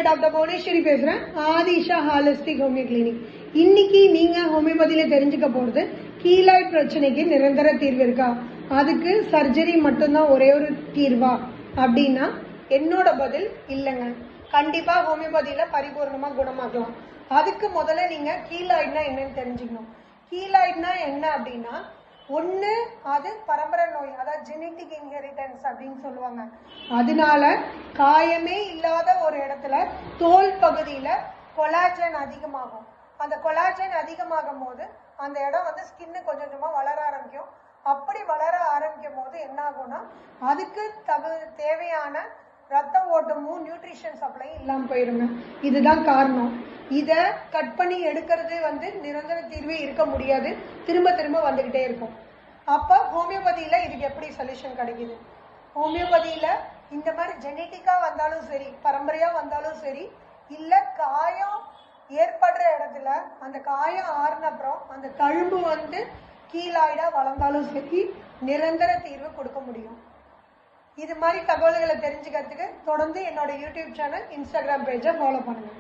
Doctor Bhuvaneswari பேசுறேன். Aadhisha holistic homeo clinic. இன்னைக்கு நீங்க ஹோமியோபதியில தெரிஞ்சுக்க போறது கீலாய்ட் பிரச்சனைக்கு நிரந்தர தீர்வு இருக்கா, அதுக்கு சர்ஜரி மட்டும்தான் ஒரே ஒரு தீர்வா அப்படின்னா என்னோட பதில் இல்லைங்க. கண்டிப்பா ஹோமியோபதியில பரிபூர்ணமா குணமாக்கலாம். அதுக்கு முதல்ல நீங்க கீலாய்ட்னா என்னன்னு தெரிஞ்சுக்கணும். கீலாய்ட்னா என்ன அப்படின்னா, ஒன்று அது பரம்பரை நோய், அதாவது ஜெனட்டிக் இன்ஹெரிட்டன்ஸ் அப்படின்னு சொல்லுவாங்க. அதனால காயமே இல்லாத ஒரு இடத்துல தோல் பகுதியில் கொலாஜன் அதிகமாகும். அந்த கொலாஜன் அதிகமாகும் போது அந்த இடம் ஸ்கின்னு கொஞ்சம் கொஞ்சமாக வளர ஆரம்பிக்கும். அப்படி வளர ஆரம்பிக்கும் போது என்ன ஆகும்னா, அதுக்கு தேவையான ரத்த ஓட்டமும் நியூட்ரிஷன் சப்ளை இல்லாமல் போயிருங்க. இதுதான் காரணம். இதை கட் பண்ணி எடுக்கிறது நிரந்தர தீர்வே இருக்க முடியாது, திரும்ப திரும்ப வந்துகிட்டே இருக்கும். அப்போ ஹோமியோபதியில இதுக்கு எப்படி சொல்யூஷன் கிடைக்குது? ஹோமியோபதியில இந்த மாதிரி ஜெனட்டிக்கா வந்தாலும் சரி, பரம்பரையா வந்தாலும் சரி, இல்ல காயம் ஏற்படுற இடத்துல அந்த காயம் ஆறுன அப்புறம் அந்த தழும்பு கீலாய்டா வளர்ந்தாலும் சரி, நிரந்தர தீர்வு கொடுக்க முடியும். இது மாதிரி தகவல்களை தெரிஞ்சுக்கிறதுக்கு தொடர்ந்து என்னோட யூடியூப் சேனல், இன்ஸ்டாகிராம் பேஜை ஃபாலோ பண்ணுங்க.